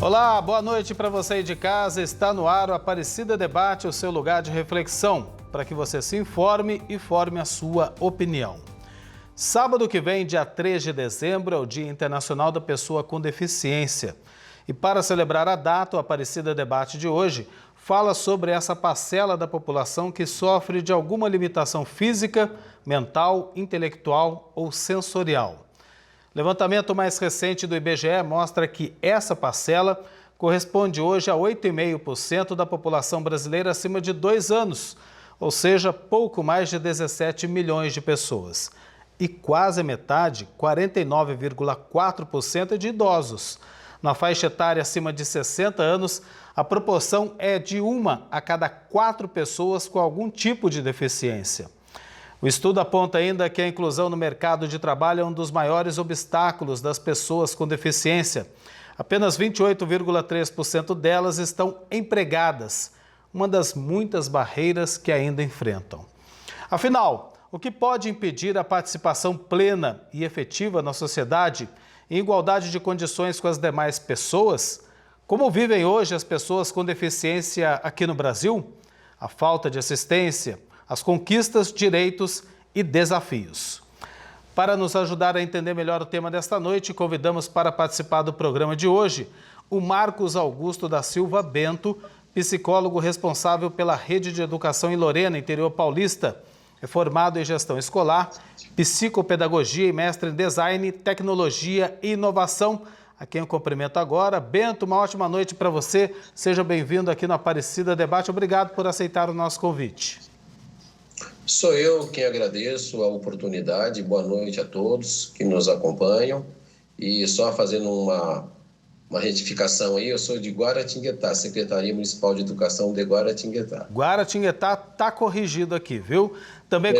Olá, boa noite para você aí de casa. Está no ar o Aparecida Debate, o seu lugar de reflexão, para que você se informe e forme a sua opinião. Sábado que vem, dia 3 de dezembro, é o Dia Internacional da Pessoa com Deficiência. E para celebrar a data, o Aparecida Debate de hoje fala sobre essa parcela da população que sofre de alguma limitação física, mental, intelectual ou sensorial. Levantamento mais recente do IBGE mostra que essa parcela corresponde hoje a 8,5% da população brasileira acima de 2 anos, ou seja, pouco mais de 17 milhões de pessoas. E quase metade, 49,4%, é de idosos. Na faixa etária acima de 60 anos, a proporção é de 1 a cada 4 pessoas com algum tipo de deficiência. O estudo aponta ainda que a inclusão no mercado de trabalho é um dos maiores obstáculos das pessoas com deficiência. Apenas 28,3% delas estão empregadas, uma das muitas barreiras que ainda enfrentam. Afinal, o que pode impedir a participação plena e efetiva na sociedade em igualdade de condições com as demais pessoas? Como vivem hoje as pessoas com deficiência aqui no Brasil? A falta de assistência, as conquistas, direitos e desafios. Para nos ajudar a entender melhor o tema desta noite, convidamos para participar do programa de hoje o Marcos Augusto da Silva Bento, psicólogo responsável pela Rede de Educação em Lorena, interior paulista. É formado em gestão escolar, psicopedagogia e mestre em design, tecnologia e inovação. A quem eu cumprimento agora. Bento, uma ótima noite para você. Seja bem-vindo aqui no Aparecida Debate. Obrigado por aceitar o nosso convite. Sou eu quem agradeço a oportunidade. Boa noite a todos que nos acompanham. E só fazendo uma retificação aí, eu sou de Guaratinguetá, Secretaria Municipal de Educação de Guaratinguetá. Guaratinguetá está corrigido aqui, viu? Também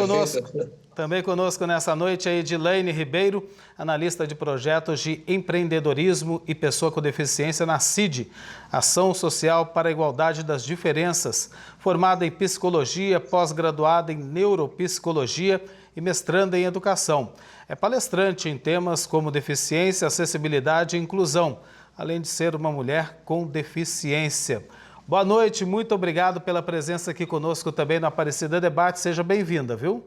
conosco nessa noite a Edilene Ribeiro, analista de projetos de empreendedorismo e pessoa com deficiência na CID, Ação Social para a Igualdade das Diferenças, formada em psicologia, pós-graduada em neuropsicologia e mestranda em educação. É palestrante em temas como deficiência, acessibilidade e inclusão, além de ser uma mulher com deficiência. Boa noite, muito obrigado pela presença aqui conosco também no Aparecida Debate. Seja bem-vinda, viu?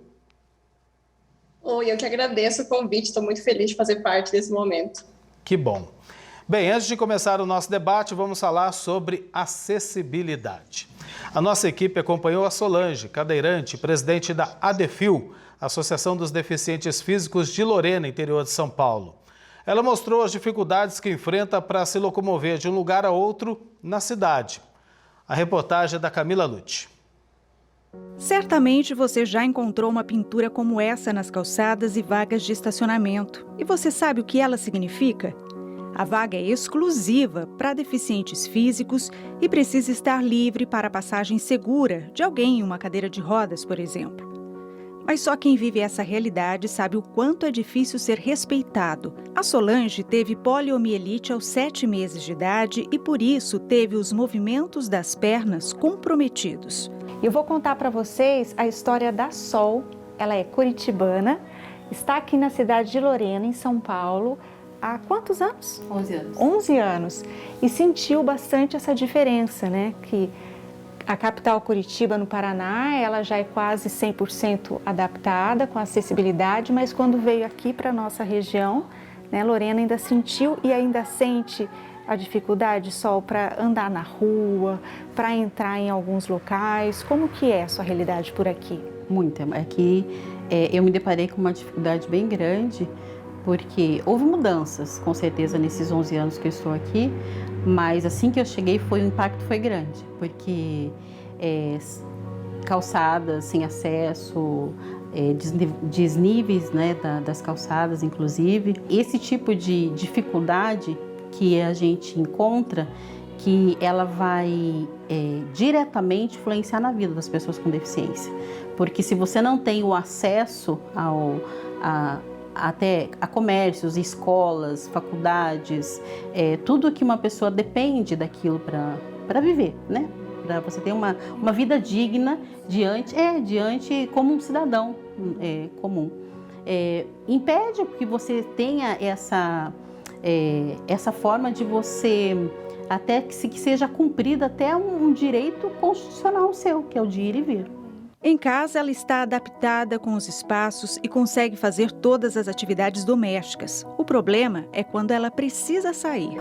Oi, eu que agradeço o convite, estou muito feliz de fazer parte desse momento. Que bom. Bem, antes de começar o nosso debate, vamos falar sobre acessibilidade. A nossa equipe acompanhou a Solange, cadeirante, presidente da ADEFIL, Associação dos Deficientes Físicos de Lorena, interior de São Paulo. Ela mostrou as dificuldades que enfrenta para se locomover de um lugar a outro na cidade. A reportagem é da Camila Lute. Certamente você já encontrou uma pintura como essa nas calçadas e vagas de estacionamento. E você sabe o que ela significa? A vaga é exclusiva para deficientes físicos e precisa estar livre para a passagem segura de alguém em uma cadeira de rodas, por exemplo. Mas só quem vive essa realidade sabe o quanto é difícil ser respeitado. A Solange teve poliomielite aos 7 meses de idade e, por isso, teve os movimentos das pernas comprometidos. Eu vou contar para vocês a história da Sol. Ela é curitibana, está aqui na cidade de Lorena, em São Paulo, há quantos anos? 11 anos. 11 anos. E sentiu bastante essa diferença, né? Que a capital Curitiba, no Paraná, ela já é quase 100% adaptada com acessibilidade, mas quando veio aqui para a nossa região, né, Lorena ainda sentiu e ainda sente a dificuldade, Sol, para andar na rua, para entrar em alguns locais. Como que é a sua realidade por aqui? Muita. Aqui eu me deparei com uma dificuldade bem grande, porque houve mudanças, com certeza, nesses 11 anos que eu estou aqui, mas assim que eu cheguei, o impacto foi grande, porque calçadas sem acesso, desníveis, né, das calçadas, inclusive. Esse tipo de dificuldade que a gente encontra, que ela vai diretamente influenciar na vida das pessoas com deficiência. Porque se você não tem o acesso até a comércios, escolas, faculdades, tudo que uma pessoa depende daquilo para viver, né? Para você ter uma vida digna diante como um cidadão comum. Impede que você tenha essa forma de você até que seja cumprido até um direito constitucional seu, que é o de ir e vir. Em casa, ela está adaptada com os espaços e consegue fazer todas as atividades domésticas. O problema é quando ela precisa sair.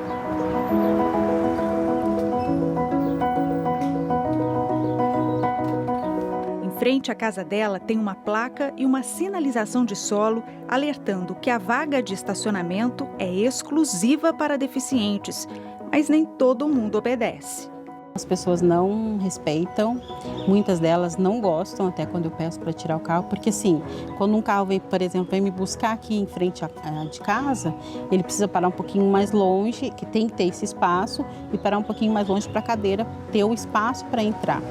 Em frente à casa dela tem uma placa e uma sinalização de solo alertando que a vaga de estacionamento é exclusiva para deficientes, mas nem todo mundo obedece. As pessoas não respeitam, muitas delas não gostam, até quando eu peço para tirar o carro, porque assim, quando um carro vem, por exemplo, vem me buscar aqui em frente de casa, ele precisa parar um pouquinho mais longe, que tem que ter esse espaço, e parar um pouquinho mais longe para a cadeira ter o espaço para entrar.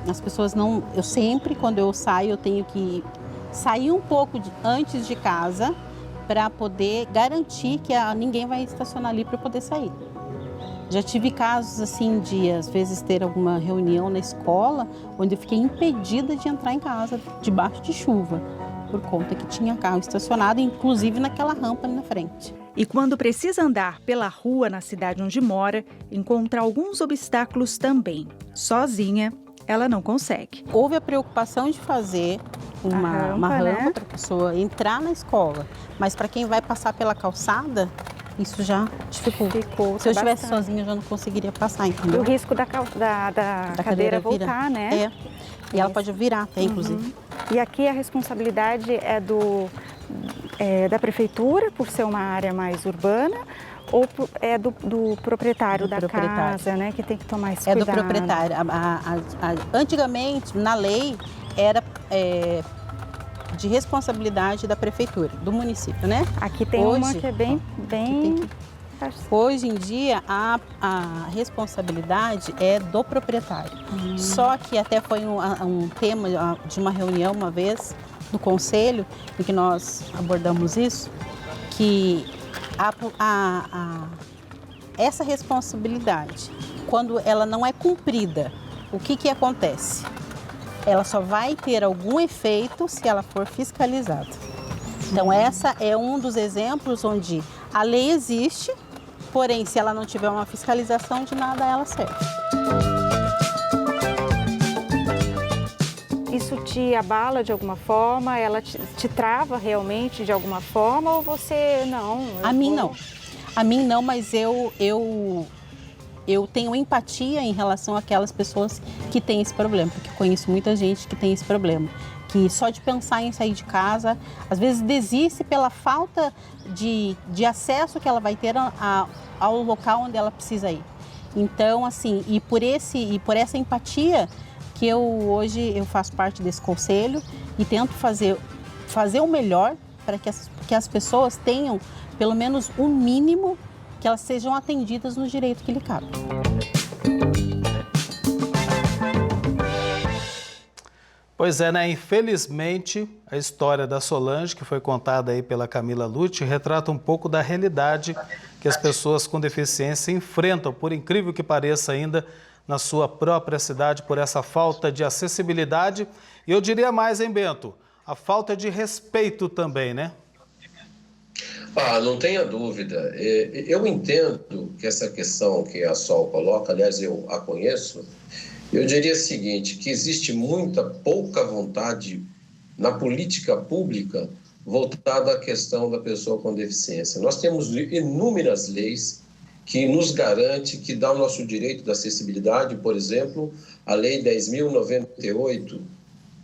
As pessoas não... Eu sempre, quando eu saio, eu tenho que sair um pouco antes de casa para poder garantir que ninguém vai estacionar ali para eu poder sair. Já tive casos assim de, às vezes, ter alguma reunião na escola, onde eu fiquei impedida de entrar em casa debaixo de chuva, por conta que tinha carro estacionado, inclusive naquela rampa ali na frente. E quando precisa andar pela rua na cidade onde mora, encontra alguns obstáculos também. Sozinha, ela não consegue. Houve a preocupação de fazer uma rampa para a pessoa entrar na escola, mas para quem vai passar pela calçada, isso já dificulta. Se eu estivesse sozinha, eu já não conseguiria passar, entendeu? E o risco da cadeira voltar, né? E ela pode virar até, inclusive. E aqui a responsabilidade é da prefeitura, por ser uma área mais urbana, ou é do proprietário da casa, né? Que tem que tomar esse cuidado. É do proprietário. Antigamente, na lei, era de responsabilidade da prefeitura, do município, né? Aqui tem uma que é bem... Hoje em dia, a responsabilidade é do proprietário. Só que até foi um tema de uma reunião uma vez, do conselho, em que nós abordamos isso, que essa responsabilidade, quando ela não é cumprida, o que acontece? Ela só vai ter algum efeito se ela for fiscalizada. Então, essa é um dos exemplos onde a lei existe, porém, se ela não tiver uma fiscalização, de nada ela serve. Isso te abala de alguma forma? Ela te trava realmente de alguma forma ou você não? A mim não. A mim não, mas eu tenho empatia em relação àquelas pessoas que têm esse problema, porque eu conheço muita gente que tem esse problema, que só de pensar em sair de casa, às vezes desiste pela falta de acesso que ela vai ter ao local onde ela precisa ir. Então, assim, e por essa empatia que hoje eu faço parte desse conselho e tento fazer o melhor para que as pessoas tenham pelo menos um mínimo, que elas sejam atendidas no direito que lhe cabe. Pois é, né? Infelizmente, a história da Solange, que foi contada aí pela Camila Lute, retrata um pouco da realidade que as pessoas com deficiência enfrentam, por incrível que pareça ainda, na sua própria cidade, por essa falta de acessibilidade. E eu diria mais, hein, Bento? A falta de respeito também, né? Não tenha dúvida. Eu entendo que essa questão que a Sol coloca, aliás, eu a conheço, eu diria o seguinte, que existe pouca vontade na política pública voltada à questão da pessoa com deficiência. Nós temos inúmeras leis que nos garante, que dá o nosso direito da acessibilidade, por exemplo, a Lei 10.098,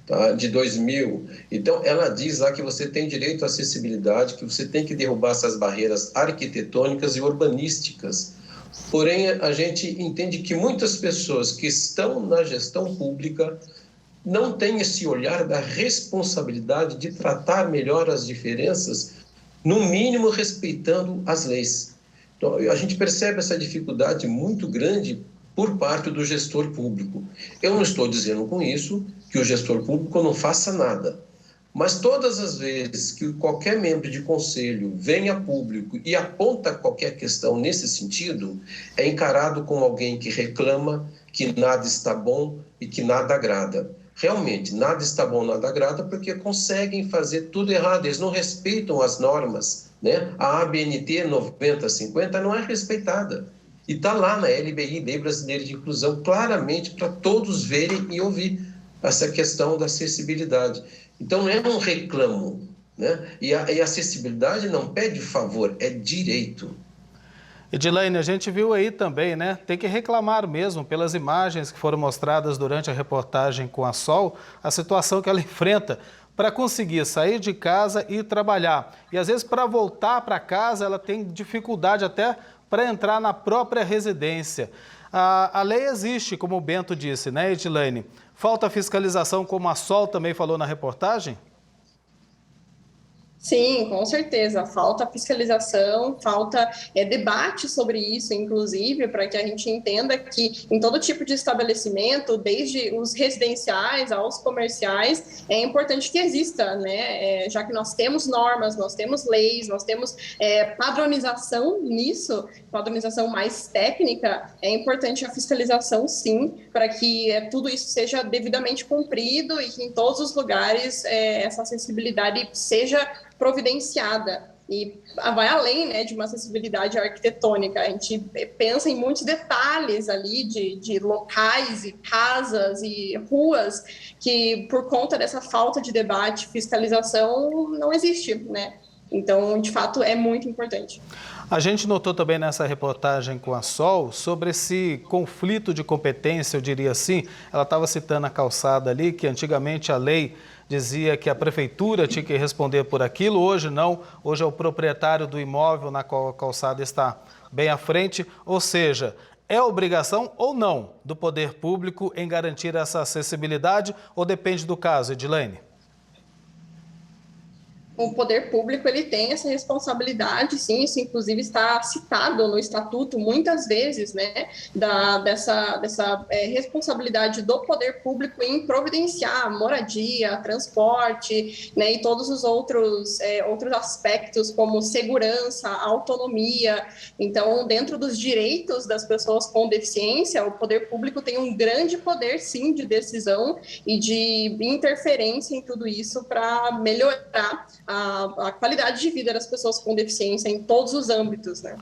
tá, de 2000. Então, ela diz lá que você tem direito à acessibilidade, que você tem que derrubar essas barreiras arquitetônicas e urbanísticas. Porém, a gente entende que muitas pessoas que estão na gestão pública não têm esse olhar da responsabilidade de tratar melhor as diferenças, no mínimo respeitando as leis. Então, a gente percebe essa dificuldade muito grande por parte do gestor público. Eu não estou dizendo com isso que o gestor público não faça nada, mas todas as vezes que qualquer membro de conselho vem a público e aponta qualquer questão nesse sentido, é encarado como alguém que reclama, que nada está bom e que nada agrada. realmente nada está bom, nada agrada, porque conseguem fazer tudo errado, eles não respeitam as normas, né? A ABNT 9050 não é respeitada. E está lá na LBI, Lei Brasileira de Inclusão, claramente para todos verem e ouvir essa questão da acessibilidade. Então, não é um reclamo, né? E a acessibilidade não pede favor, é direito. Edilene, a gente viu aí também, né? Tem que reclamar mesmo pelas imagens que foram mostradas durante a reportagem com a Sol, a situação que ela enfrenta para conseguir sair de casa e trabalhar. E às vezes para voltar para casa ela tem dificuldade até para entrar na própria residência. A lei existe, como o Bento disse, né, Edilene? Falta fiscalização, como a Sol também falou na reportagem? Sim, com certeza. Falta fiscalização, falta debate sobre isso, inclusive, para que a gente entenda que em todo tipo de estabelecimento, desde os residenciais aos comerciais, é importante que exista, né? Já que nós temos normas, nós temos leis, nós temos padronização nisso, padronização mais técnica, é importante a fiscalização, sim, para que tudo isso seja devidamente cumprido e que em todos os lugares essa acessibilidade seja providenciada e vai além, né, de uma acessibilidade arquitetônica. A gente pensa em muitos detalhes ali de locais e casas e ruas que, por conta dessa falta de debate, fiscalização, não existe, né? Então, de fato, é muito importante. A gente notou também nessa reportagem com a Sol sobre esse conflito de competência, eu diria assim. Ela estava citando a calçada ali, que antigamente a lei dizia que a prefeitura tinha que responder por aquilo, hoje não, hoje é o proprietário do imóvel na qual a calçada está bem à frente, ou seja, é obrigação ou não do poder público em garantir essa acessibilidade ou depende do caso, Edilene? O poder público ele tem essa responsabilidade, sim, isso inclusive está citado no estatuto muitas vezes, né, dessa responsabilidade do poder público em providenciar moradia, transporte, né, e todos os outros aspectos como segurança, autonomia. Então, dentro dos direitos das pessoas com deficiência, o poder público tem um grande poder, sim, de decisão e de interferência em tudo isso para melhorar a qualidade de vida das pessoas com deficiência em todos os âmbitos, né?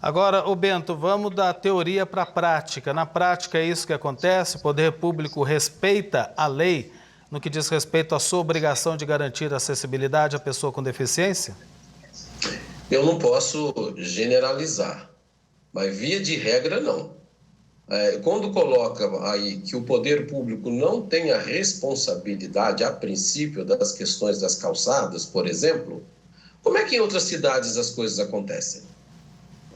Agora, ô Bento, vamos da teoria para a prática. Na prática é isso que acontece? O poder público respeita a lei no que diz respeito à sua obrigação de garantir acessibilidade à pessoa com deficiência? Eu não posso generalizar, mas via de regra não. Quando coloca aí que o poder público não tem a responsabilidade, a princípio, das questões das calçadas, por exemplo, como é que em outras cidades as coisas acontecem?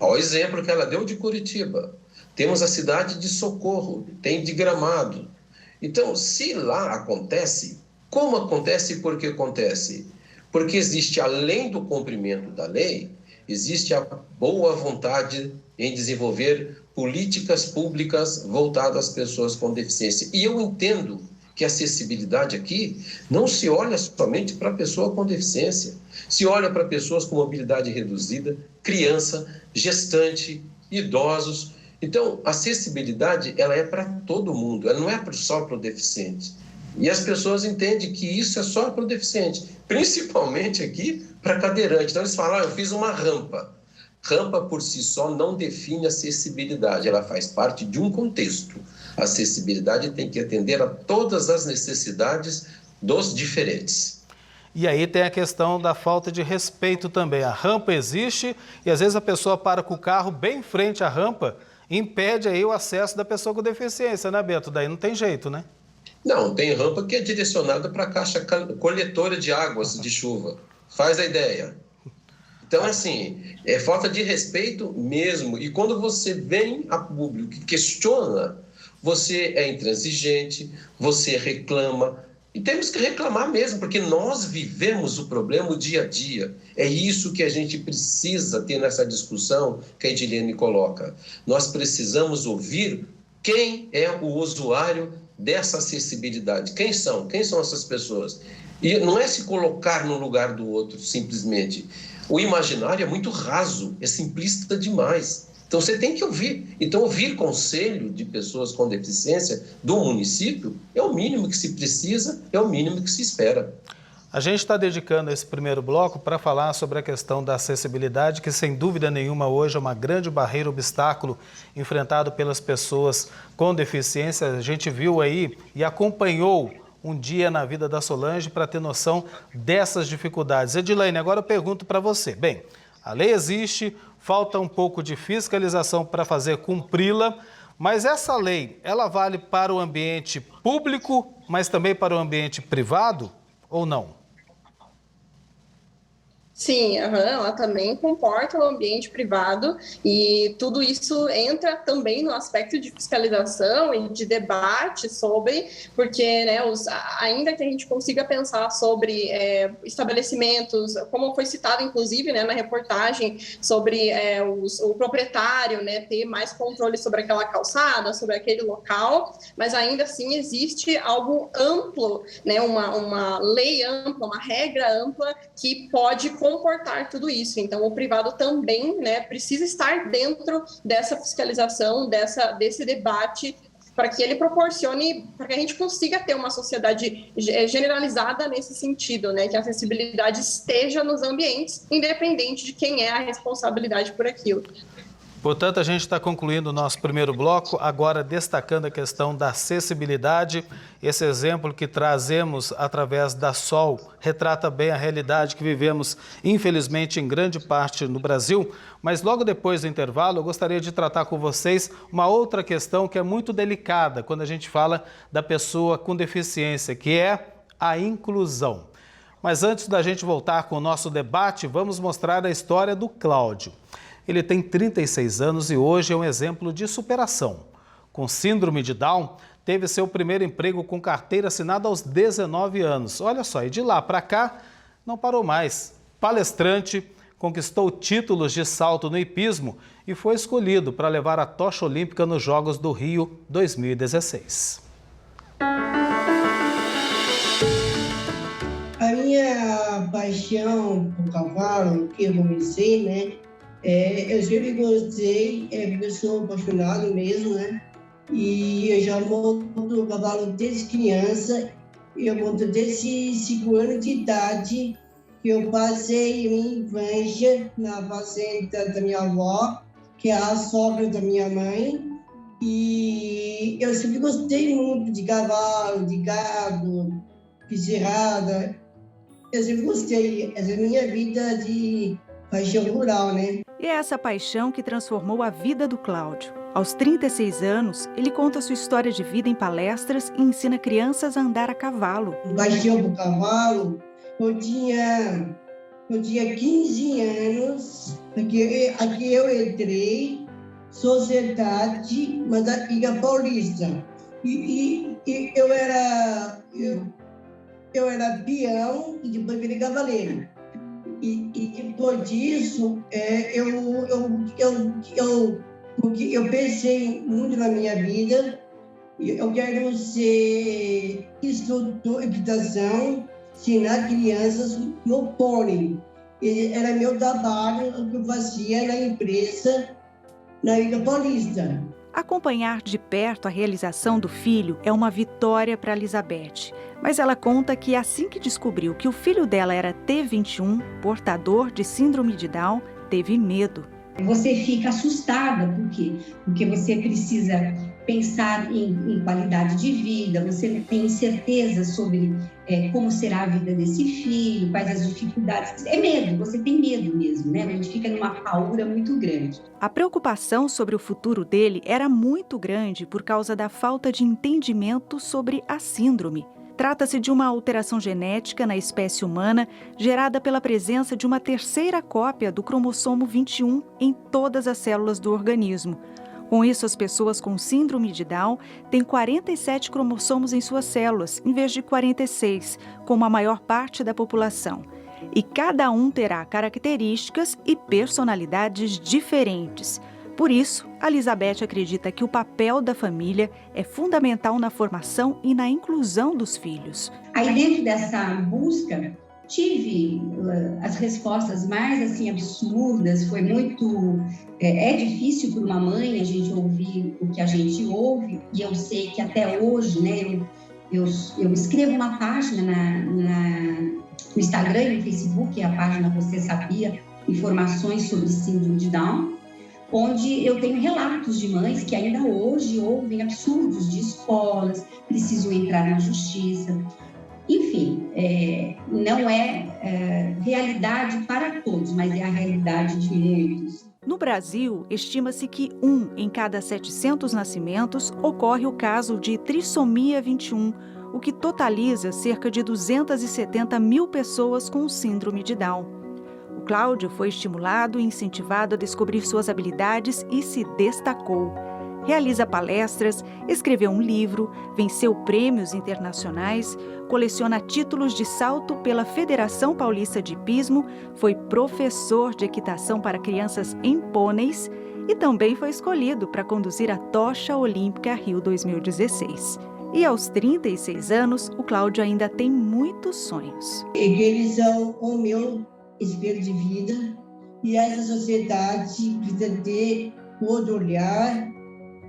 Olha o exemplo que ela deu de Curitiba. Temos a cidade de Socorro, tem de Gramado. Então, se lá acontece, como acontece e por que acontece? Porque existe, além do cumprimento da lei, existe a boa vontade em desenvolver políticas públicas voltadas às pessoas com deficiência. E eu entendo que a acessibilidade aqui não se olha somente para a pessoa com deficiência, se olha para pessoas com mobilidade reduzida, criança, gestante, idosos. Então, a acessibilidade ela é para todo mundo, ela não é só para o deficiente. E as pessoas entendem que isso é só para o deficiente, principalmente aqui para cadeirante. Então, eles falam, eu fiz uma rampa. Rampa por si só não define acessibilidade, ela faz parte de um contexto. A acessibilidade tem que atender a todas as necessidades dos diferentes. E aí tem a questão da falta de respeito também. A rampa existe e às vezes a pessoa para com o carro bem em frente à rampa e impede aí o acesso da pessoa com deficiência, né, Beto? Daí não tem jeito, né? Não, tem rampa que é direcionada para a caixa coletora de águas de chuva. Faz a ideia. Então, assim, é falta de respeito mesmo. E quando você vem a público e questiona, você é intransigente, você reclama. E temos que reclamar mesmo, porque nós vivemos o problema o dia a dia. É isso que a gente precisa ter nessa discussão que a Edilene coloca. Nós precisamos ouvir quem é o usuário dessa acessibilidade. Quem são? Quem são essas pessoas? E não é se colocar no lugar do outro, simplesmente. O imaginário é muito raso, é simplista demais. Então você tem que ouvir. Então ouvir conselho de pessoas com deficiência do município é o mínimo que se precisa, é o mínimo que se espera. A gente está dedicando esse primeiro bloco para falar sobre a questão da acessibilidade, que sem dúvida nenhuma hoje é uma grande barreira, obstáculo enfrentado pelas pessoas com deficiência. A gente viu aí e acompanhou um dia na vida da Solange para ter noção dessas dificuldades. Edilene, agora eu pergunto para você. Bem, a lei existe, falta um pouco de fiscalização para fazer cumpri-la, mas essa lei, ela vale para o ambiente público, mas também para o ambiente privado ou não? Sim, ela também comporta o ambiente privado e tudo isso entra também no aspecto de fiscalização e de debate sobre, porque né, ainda que a gente consiga pensar sobre estabelecimentos, como foi citado inclusive né, na reportagem, sobre o proprietário né, ter mais controle sobre aquela calçada, sobre aquele local, mas ainda assim existe algo amplo, né, uma lei ampla, uma regra ampla que pode comportar tudo isso. Então, o privado também né, precisa estar dentro dessa fiscalização, desse debate, para que ele proporcione, para que a gente consiga ter uma sociedade generalizada nesse sentido, né, que a acessibilidade esteja nos ambientes, independente de quem é a responsabilidade por aquilo. Portanto, a gente está concluindo o nosso primeiro bloco, agora destacando a questão da acessibilidade. Esse exemplo que trazemos através da SOL retrata bem a realidade que vivemos, infelizmente, em grande parte no Brasil. Mas logo depois do intervalo, eu gostaria de tratar com vocês uma outra questão que é muito delicada quando a gente fala da pessoa com deficiência, que é a inclusão. Mas antes da gente voltar com o nosso debate, vamos mostrar a história do Cláudio. Ele tem 36 anos e hoje é um exemplo de superação. Com síndrome de Down, teve seu primeiro emprego com carteira assinada aos 19 anos. Olha só, e de lá para cá, não parou mais. Palestrante, conquistou títulos de salto no hipismo e foi escolhido para levar a tocha olímpica nos Jogos do Rio 2016. A minha paixão por cavalo, que eu comecei, né? Eu sempre gostei, porque eu sou apaixonado mesmo, né? E eu já monto o cavalo desde criança, eu monto desde 5 anos de idade, que eu passei minha infância na fazenda da minha avó, que é a sogra da minha mãe, e eu sempre gostei muito de cavalo, de gado, bezerrada. Eu sempre gostei, essa é a minha vida de paixão rural, né? E é essa paixão que transformou a vida do Cláudio. Aos 36 anos, ele conta sua história de vida em palestras e ensina crianças a andar a cavalo. Paixão por cavalo, eu tinha 15 anos, aqui eu entrei, sociedade, mas da Liga Paulista. E eu era peão e depois virei cavaleiro. E depois disso, eu pensei muito na minha vida. Eu quero ser instrutor de equitação, ensinar crianças no pônei. Era meu trabalho que eu fazia na empresa, na Liga Paulista. Acompanhar de perto a realização do filho é uma vitória para Elizabeth. Mas ela conta que assim que descobriu que o filho dela era T21, portador de síndrome de Down, teve medo. Você fica assustada, por quê? Porque você precisa pensar em qualidade de vida, você tem incerteza sobre como será a vida desse filho, quais as dificuldades. É medo, você tem medo mesmo, né? A gente fica numa paura muito grande. A preocupação sobre o futuro dele era muito grande por causa da falta de entendimento sobre a síndrome. Trata-se de uma alteração genética na espécie humana gerada pela presença de uma terceira cópia do cromossomo 21 em todas as células do organismo. Com isso, as pessoas com síndrome de Down têm 47 cromossomos em suas células, em vez de 46, como a maior parte da população. E cada um terá características e personalidades diferentes. Por isso, a Elizabeth acredita que o papel da família é fundamental na formação e na inclusão dos filhos. Aí, dentro dessa busca, tive as respostas mais assim absurdas. Foi muito difícil para uma mãe a gente ouvir o que a gente ouve, e eu sei que até hoje, né, eu escrevo uma página no Instagram e no Facebook, a página Você Sabia, informações sobre síndrome de Down, onde eu tenho relatos de mães que ainda hoje ouvem absurdos de escolas, precisam entrar na justiça. Enfim, não é realidade para todos, mas é a realidade de muitos. No Brasil, estima-se que 1 em cada 700 nascimentos ocorre o caso de trissomia 21, o que totaliza cerca de 270 mil pessoas com síndrome de Down. O Cláudio foi estimulado e incentivado a descobrir suas habilidades e se destacou. Realiza palestras, escreveu um livro, venceu prêmios internacionais, coleciona títulos de salto pela Federação Paulista de Hipismo, foi professor de equitação para crianças em pôneis e também foi escolhido para conduzir a Tocha Olímpica Rio 2016. E aos 36 anos, o Cláudio ainda tem muitos sonhos. Eles são o meu espelho de vida, e essa sociedade precisa ter outro olhar,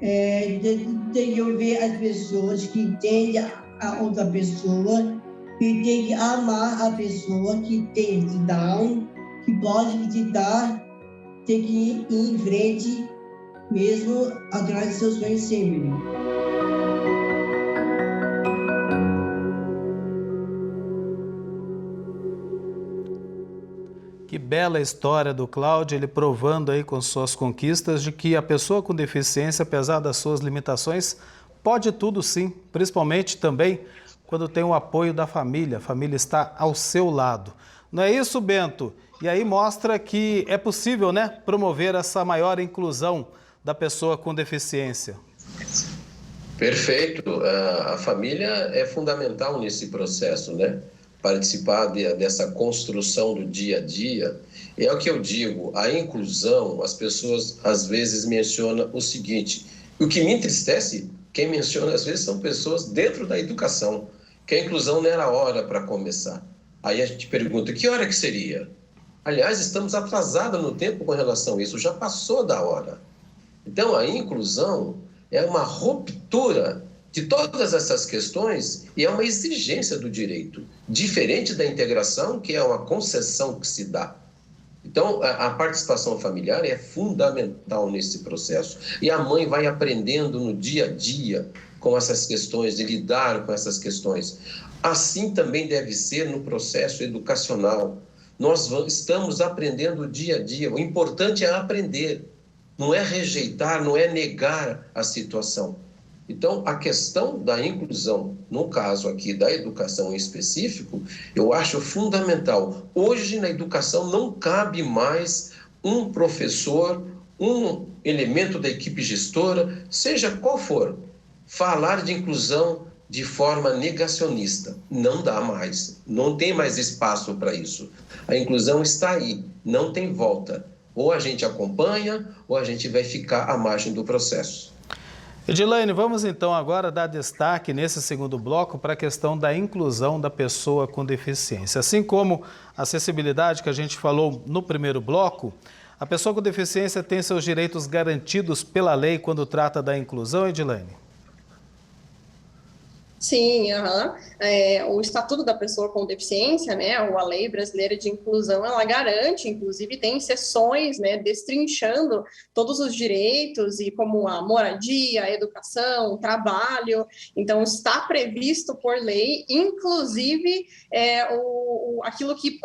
tem que ver as pessoas que entendem a outra pessoa, que tem que amar a pessoa que tem esse Down, que pode visitar, tem que ir em frente, mesmo atrás de seus sonhos sempre. Que bela história do Cláudio, ele provando aí com suas conquistas de que a pessoa com deficiência, apesar das suas limitações, pode tudo sim, principalmente também quando tem o apoio da família, a família está ao seu lado. Não é isso, Bento? E aí mostra que é possível, né, promover essa maior inclusão da pessoa com deficiência. Perfeito. A família é fundamental nesse processo, né? Participar dessa construção do dia a dia. É o que eu digo, a inclusão, as pessoas às vezes mencionam o seguinte, o que me entristece, quem menciona às vezes são pessoas dentro da educação, que a inclusão não era hora para começar. Aí a gente pergunta, que hora que seria? Aliás, estamos atrasados no tempo com relação a isso, já passou da hora. Então, a inclusão é uma ruptura de todas essas questões e é uma exigência do direito, diferente da integração, que é uma concessão que se dá. Então, a participação familiar é fundamental nesse processo. E a mãe vai aprendendo no dia a dia com essas questões, de lidar com essas questões. Assim também deve ser no processo educacional. Nós estamos aprendendo dia a dia. O importante é aprender, não é rejeitar, não é negar a situação. Então, a questão da inclusão, no caso aqui da educação em específico, eu acho fundamental. Hoje, na educação, não cabe mais um professor, um elemento da equipe gestora, seja qual for, falar de inclusão de forma negacionista. Não dá mais, não tem mais espaço para isso. A inclusão está aí, não tem volta. Ou a gente acompanha, ou a gente vai ficar à margem do processo. Edilane, vamos então agora dar destaque nesse segundo bloco para a questão da inclusão da pessoa com deficiência. Assim como a acessibilidade que a gente falou no primeiro bloco, a pessoa com deficiência tem seus direitos garantidos pela lei quando trata da inclusão, Edilane? Sim, o Estatuto da Pessoa com Deficiência, né, ou a Lei Brasileira de Inclusão, ela garante, inclusive tem seções, né, destrinchando todos os direitos, e como a moradia, a educação, o trabalho. Então, está previsto por lei, inclusive aquilo que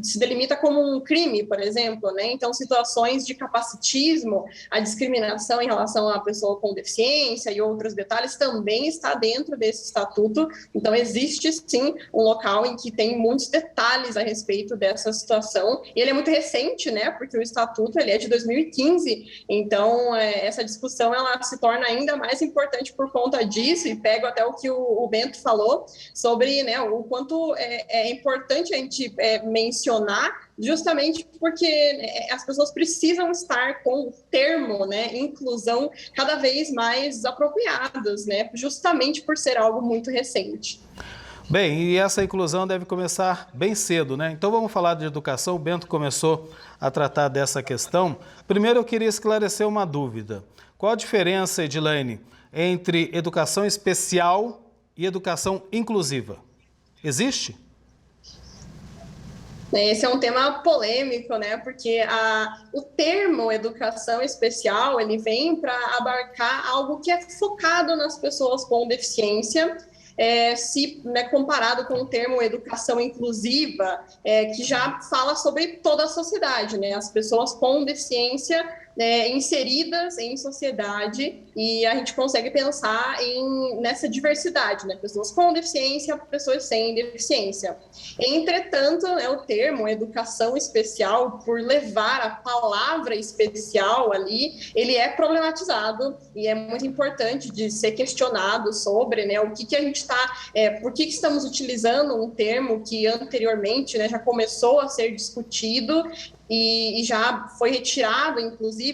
se delimita como um crime, por exemplo, né? Então, situações de capacitismo, a discriminação em relação à pessoa com deficiência e outros detalhes também está dentro desse estatuto. Então, existe sim um local em que tem muitos detalhes a respeito dessa situação. E ele é muito recente, né? Porque o estatuto ele é de 2015. Então, essa discussão ela se torna ainda mais importante por conta disso. E pego até o que o Bento falou sobre, né, o quanto é importante a gente mencionar, justamente porque as pessoas precisam estar com o termo, né, inclusão cada vez mais apropriados, né, justamente por ser algo muito recente. Bem, e essa inclusão deve começar bem cedo, né? Então vamos falar de educação. O Bento começou a tratar dessa questão. Primeiro eu queria esclarecer uma dúvida. Qual a diferença, Edilene, entre educação especial e educação inclusiva? Existe? Esse é um tema polêmico, né? Porque o termo educação especial, ele vem para abarcar algo que é focado nas pessoas com deficiência, comparado com o termo educação inclusiva, que já fala sobre toda a sociedade, né? As pessoas com deficiência inseridas em sociedade, e a gente consegue pensar nessa diversidade, né? Pessoas com deficiência, pessoas sem deficiência. Entretanto, o termo educação especial, por levar a palavra especial ali, ele é problematizado e é muito importante de ser questionado sobre, né, o que a gente está, por que estamos utilizando um termo que anteriormente, né, já começou a ser discutido e já foi retirado, inclusive,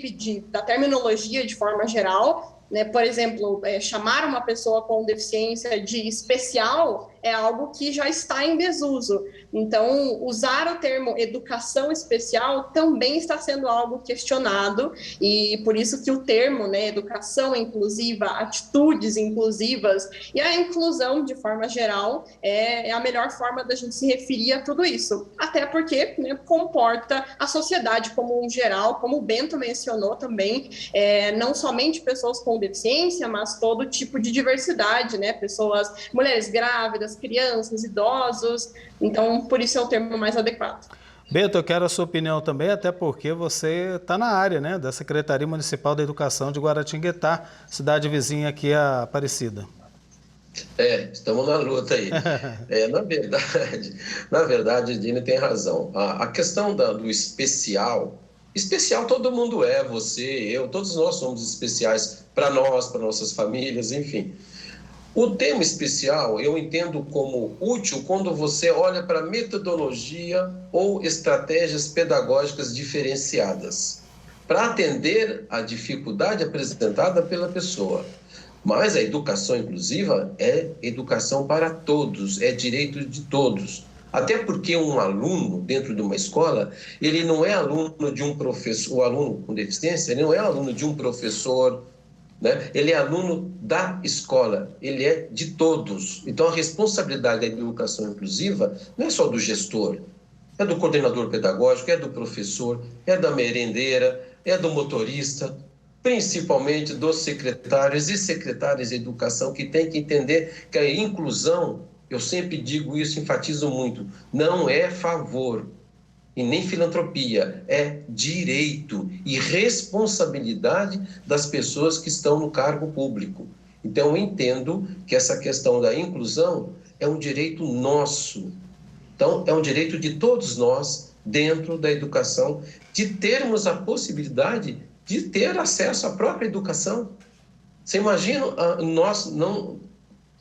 da terminologia de forma geral, né? Por exemplo, chamar uma pessoa com deficiência de especial é algo que já está em desuso. Então, usar o termo educação especial também está sendo algo questionado, e por isso que o termo, né, educação inclusiva, atitudes inclusivas e a inclusão de forma geral é a melhor forma da gente se referir a tudo isso. Até porque, né, comporta a sociedade como um geral, como o Bento mencionou também, não somente pessoas com deficiência, mas todo tipo de diversidade, né? Pessoas, mulheres grávidas, crianças, idosos. Então, por isso é o termo mais adequado. Bento, eu quero a sua opinião também, até porque você está na área, né, da Secretaria Municipal da Educação de Guaratinguetá, cidade vizinha aqui a Aparecida. Estamos na luta aí. Na verdade, a Dini tem razão. A questão do especial todo mundo você, eu, todos nós somos especiais para nós, para nossas famílias, enfim. O termo especial eu entendo como útil quando você olha para metodologia ou estratégias pedagógicas diferenciadas para atender a dificuldade apresentada pela pessoa. Mas a educação inclusiva é educação para todos, é direito de todos. Até porque um aluno dentro de uma escola, ele não é aluno de um professor, o aluno com deficiência, ele não é aluno de um professor, né? Ele é aluno da escola, ele é de todos. Então, a responsabilidade da educação inclusiva não é só do gestor, é do coordenador pedagógico, é do professor, é da merendeira, é do motorista, principalmente dos secretários e secretárias de educação, que tem que entender que a inclusão, eu sempre digo isso, enfatizo muito, não é favor e nem filantropia, é direito e responsabilidade das pessoas que estão no cargo público. Então, eu entendo que essa questão da inclusão é um direito nosso. Então, é um direito de todos nós, dentro da educação, de termos a possibilidade de ter acesso à própria educação. Você imagina, nós não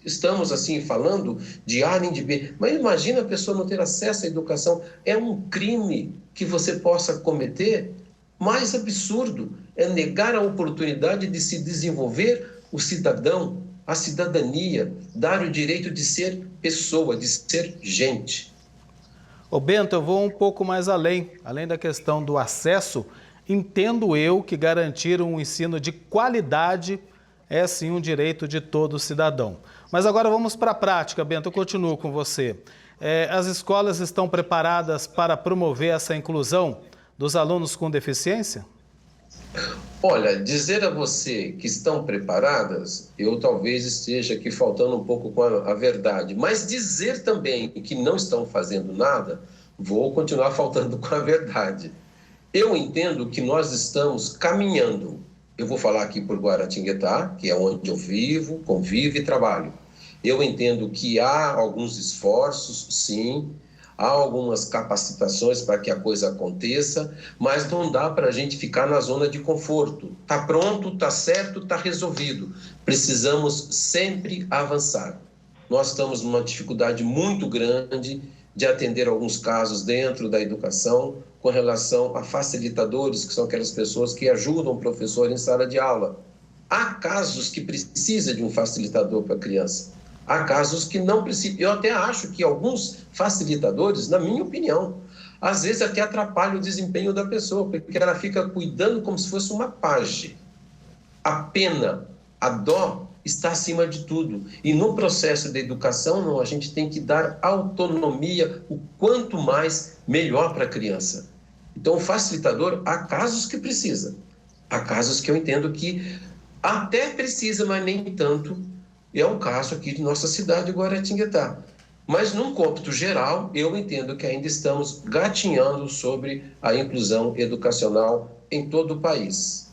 estamos assim falando de A nem de B, mas imagina a pessoa não ter acesso à educação. É um crime que você possa cometer. Mais absurdo é negar a oportunidade de se desenvolver o cidadão, a cidadania, dar o direito de ser pessoa, de ser gente. Ô Bento, eu vou um pouco mais além da questão do acesso. Entendo eu que garantir um ensino de qualidade é sim um direito de todo cidadão. Mas agora vamos para a prática, Bento, eu continuo com você. As escolas estão preparadas para promover essa inclusão dos alunos com deficiência? Olha, dizer a você que estão preparadas, eu talvez esteja aqui faltando um pouco com a verdade. Mas dizer também que não estão fazendo nada, vou continuar faltando com a verdade. Eu entendo que nós estamos caminhando. Eu vou falar aqui por Guaratinguetá, que é onde eu vivo, convivo e trabalho. Eu entendo que há alguns esforços, sim, há algumas capacitações para que a coisa aconteça, mas não dá para a gente ficar na zona de conforto. Está pronto, está certo, está resolvido. Precisamos sempre avançar. Nós estamos numa dificuldade muito grande de atender alguns casos dentro da educação com relação a facilitadores, que são aquelas pessoas que ajudam o professor em sala de aula. Há casos que precisa de um facilitador para a criança. Há casos que não precisam. Eu até acho que alguns facilitadores, na minha opinião, às vezes até atrapalham o desempenho da pessoa, porque ela fica cuidando como se fosse uma pajem. A pena, a dó está acima de tudo. E no processo da educação, não, a gente tem que dar autonomia, o quanto mais, melhor para a criança. Então, o facilitador, há casos que precisa. Há casos que eu entendo que até precisa, mas nem tanto. É o caso aqui de nossa cidade, Guaratinguetá. Mas, num cômputo geral, eu entendo que ainda estamos gatinhando sobre a inclusão educacional em todo o país.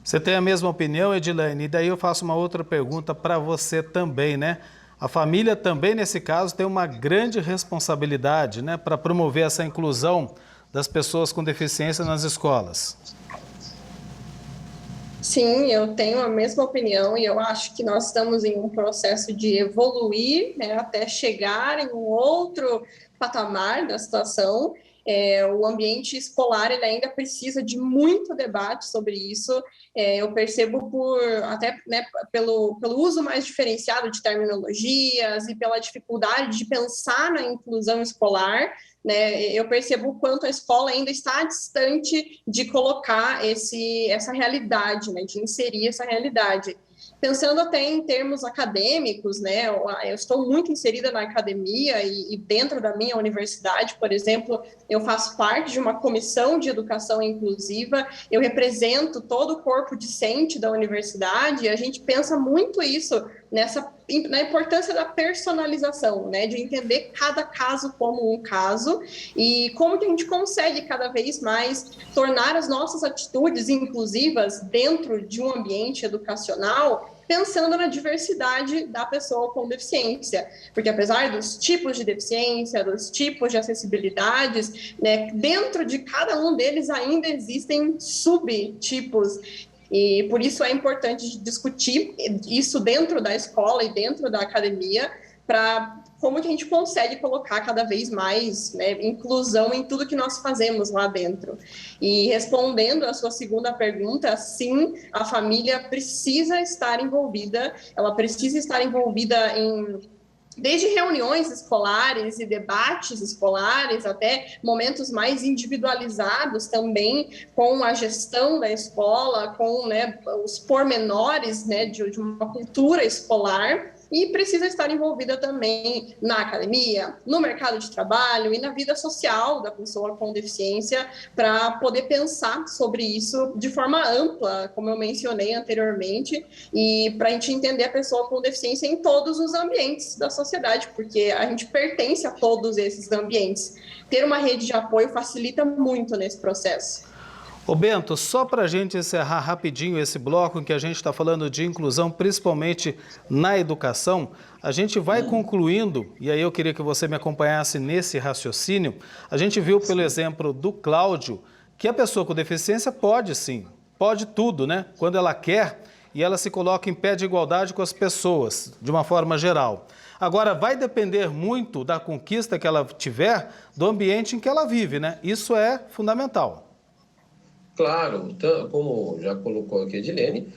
Você tem a mesma opinião, Edilene? E daí eu faço uma outra pergunta para você também, né? A família também, nesse caso, tem uma grande responsabilidade, né, para promover essa inclusão das pessoas com deficiência nas escolas. Sim, eu tenho a mesma opinião e eu acho que nós estamos em um processo de evoluir, né, até chegar em um outro patamar da situação. O ambiente escolar ele ainda precisa de muito debate sobre isso. Eu percebo até pelo uso mais diferenciado de terminologias e pela dificuldade de pensar na inclusão escolar, né, eu percebo o quanto a escola ainda está distante de colocar essa realidade, né, de inserir essa realidade. Pensando até em termos acadêmicos, né, eu estou muito inserida na academia e dentro da minha universidade, por exemplo, eu faço parte de uma comissão de educação inclusiva, eu represento todo o corpo discente da universidade e a gente pensa muito isso na importância da personalização, né, de entender cada caso como um caso e como que a gente consegue cada vez mais tornar as nossas atitudes inclusivas dentro de um ambiente educacional, pensando na diversidade da pessoa com deficiência, porque apesar dos tipos de deficiência, dos tipos de acessibilidades, né, dentro de cada um deles ainda existem subtipos. E por isso é importante discutir isso dentro da escola e dentro da academia, para como que a gente consegue colocar cada vez mais, né, inclusão em tudo que nós fazemos lá dentro. E respondendo a sua segunda pergunta, sim, a família precisa estar envolvida, ela precisa estar envolvida desde reuniões escolares e debates escolares até momentos mais individualizados também com a gestão da escola, com, né, os pormenores, né, de uma cultura escolar, e precisa estar envolvida também na academia, no mercado de trabalho e na vida social da pessoa com deficiência, para poder pensar sobre isso de forma ampla, como eu mencionei anteriormente, e para a gente entender a pessoa com deficiência em todos os ambientes da sociedade, porque a gente pertence a todos esses ambientes. Ter uma rede de apoio facilita muito nesse processo. Ô Bento, só para a gente encerrar rapidinho esse bloco em que a gente está falando de inclusão, principalmente na educação, a gente vai concluindo, e aí eu queria que você me acompanhasse nesse raciocínio. A gente viu pelo exemplo do Cláudio que a pessoa com deficiência pode sim, pode tudo, né? Quando ela quer e ela se coloca em pé de igualdade com as pessoas, de uma forma geral. Agora, vai depender muito da conquista que ela tiver do ambiente em que ela vive, né? Isso é fundamental. Claro, como já colocou aqui a Edilene,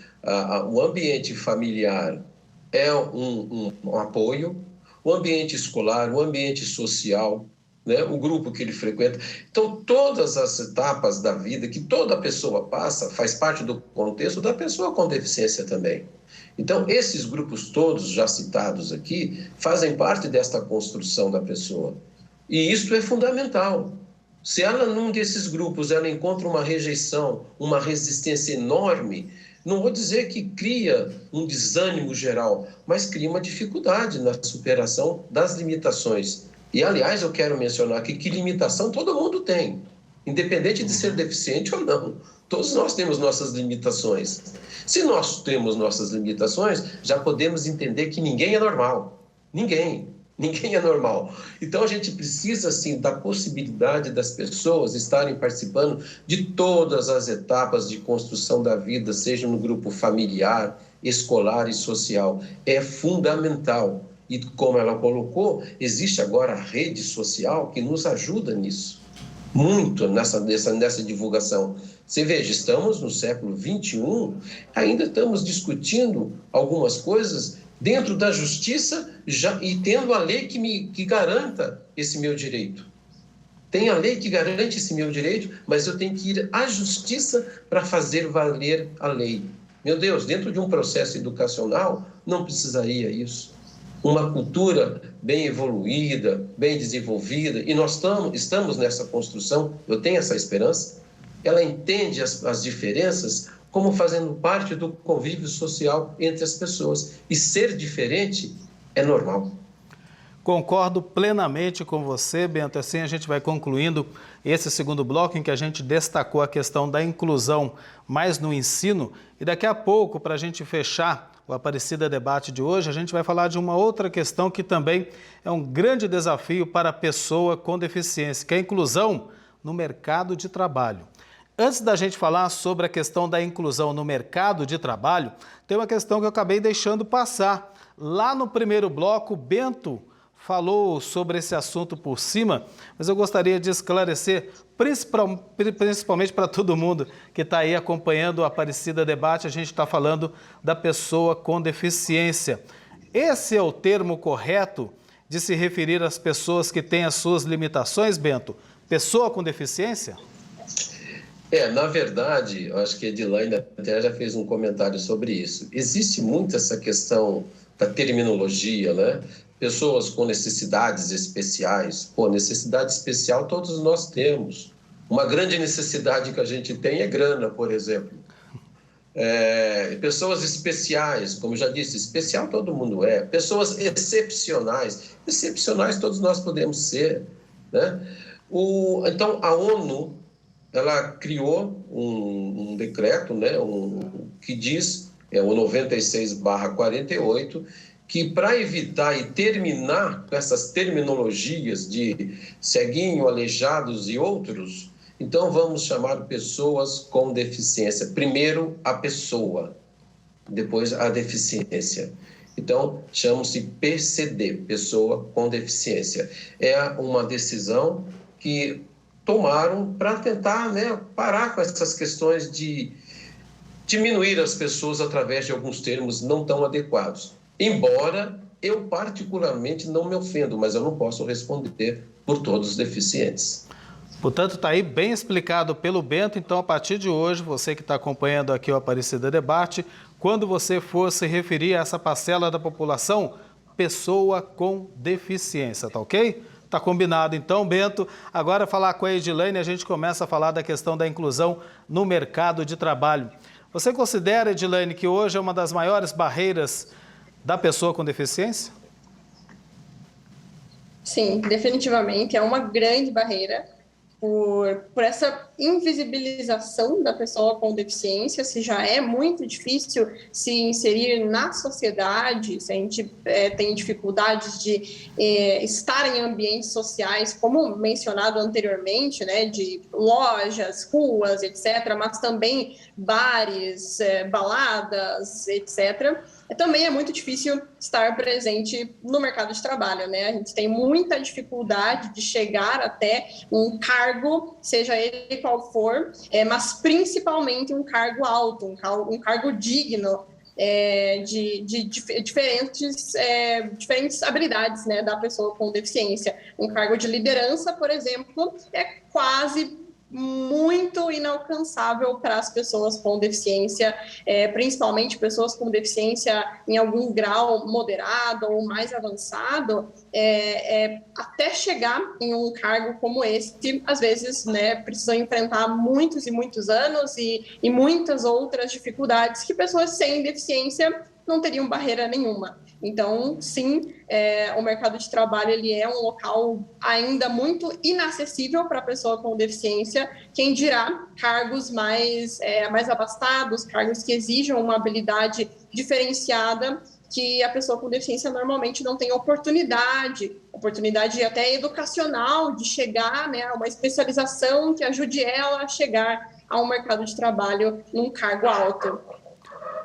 o ambiente familiar é um apoio, o ambiente escolar, o ambiente social, né, o grupo que ele frequenta. Então, todas as etapas da vida que toda pessoa passa faz parte do contexto da pessoa com deficiência também. Então, esses grupos todos já citados aqui fazem parte desta construção da pessoa. E isso é fundamental. Se ela, num desses grupos, ela encontra uma rejeição, uma resistência enorme, não vou dizer que cria um desânimo geral, mas cria uma dificuldade na superação das limitações. E, aliás, eu quero mencionar aqui que limitação todo mundo tem, independente de ser deficiente ou não. Todos nós temos nossas limitações. Se nós temos nossas limitações, já podemos entender que ninguém é normal. Ninguém é normal. Então, a gente precisa, sim, da possibilidade das pessoas estarem participando de todas as etapas de construção da vida, seja no grupo familiar, escolar e social. É fundamental. E, como ela colocou, existe agora a rede social que nos ajuda nisso. muito nessa divulgação. Você veja, estamos no século XXI, ainda estamos discutindo algumas coisas dentro da justiça e tendo a lei que garanta esse meu direito. Tem a lei que garante esse meu direito, mas eu tenho que ir à justiça para fazer valer a lei. Meu Deus, dentro de um processo educacional não precisaria isso. Uma cultura bem evoluída, bem desenvolvida, e nós estamos nessa construção, eu tenho essa esperança, ela entende as diferenças como fazendo parte do convívio social entre as pessoas. E ser diferente é normal. Concordo plenamente com você, Bento. Assim a gente vai concluindo esse segundo bloco em que a gente destacou a questão da inclusão mais no ensino. E daqui a pouco, para a gente fechar o Aparecida Debate de hoje, a gente vai falar de uma outra questão que também é um grande desafio para a pessoa com deficiência, que é a inclusão no mercado de trabalho. Antes da gente falar sobre a questão da inclusão no mercado de trabalho, tem uma questão que eu acabei deixando passar. Lá no primeiro bloco, Bento falou sobre esse assunto por cima, mas eu gostaria de esclarecer, principalmente para todo mundo que está aí acompanhando o Aparecida Debate, a gente está falando da pessoa com deficiência. Esse é o termo correto de se referir às pessoas que têm as suas limitações, Bento? Pessoa com deficiência? Na verdade, eu acho que a Edilaine até já fez um comentário sobre isso. Existe muito essa questão da terminologia, né? Pessoas com necessidades especiais. Necessidade especial todos nós temos. Uma grande necessidade que a gente tem é grana, por exemplo. Pessoas especiais, como já disse, especial todo mundo é. Pessoas excepcionais todos nós podemos ser, né? Então, a ONU, ela criou um decreto, né, que diz, o 96/48, que para evitar e terminar com essas terminologias de ceguinho, aleijados e outros, então vamos chamar pessoas com deficiência. Primeiro a pessoa, depois a deficiência. Então, chama-se PCD, pessoa com deficiência. É uma decisão que tomaram para tentar, né, parar com essas questões de diminuir as pessoas através de alguns termos não tão adequados. Embora eu particularmente não me ofendo, mas eu não posso responder por todos os deficientes. Portanto, está aí bem explicado pelo Bento. Então, a partir de hoje, você que está acompanhando aqui o Aparecida Debate, quando você for se referir a essa parcela da população, pessoa com deficiência, tá ok? Tá combinado então, Bento. Agora, falar com a Edilaine, a gente começa a falar da questão da inclusão no mercado de trabalho. Você considera, Edilaine, que hoje é uma das maiores barreiras da pessoa com deficiência? Sim, definitivamente é uma grande barreira por essa invisibilização da pessoa com deficiência. Se já é muito difícil se inserir na sociedade, se a gente tem dificuldades de estar em ambientes sociais, como mencionado anteriormente, né, de lojas, ruas, etc., mas também bares, baladas, etc., também é muito difícil estar presente no mercado de trabalho, né? A gente tem muita dificuldade de chegar até um cargo, seja ele qual for, mas principalmente um cargo alto, um cargo digno, de diferentes habilidades, né, da pessoa com deficiência. Um cargo de liderança, por exemplo, é quase muito inalcançável para as pessoas com deficiência, principalmente pessoas com deficiência em algum grau moderado ou mais avançado, até chegar em um cargo como esse, às vezes, né, precisam enfrentar muitos e muitos anos e muitas outras dificuldades que pessoas sem deficiência não teriam barreira nenhuma. Então, sim, o mercado de trabalho ele é um local ainda muito inacessível para a pessoa com deficiência, quem dirá cargos mais abastados, cargos que exijam uma habilidade diferenciada, que a pessoa com deficiência normalmente não tem oportunidade até educacional de chegar, né, a uma especialização que ajude ela a chegar a um mercado de trabalho num cargo alto.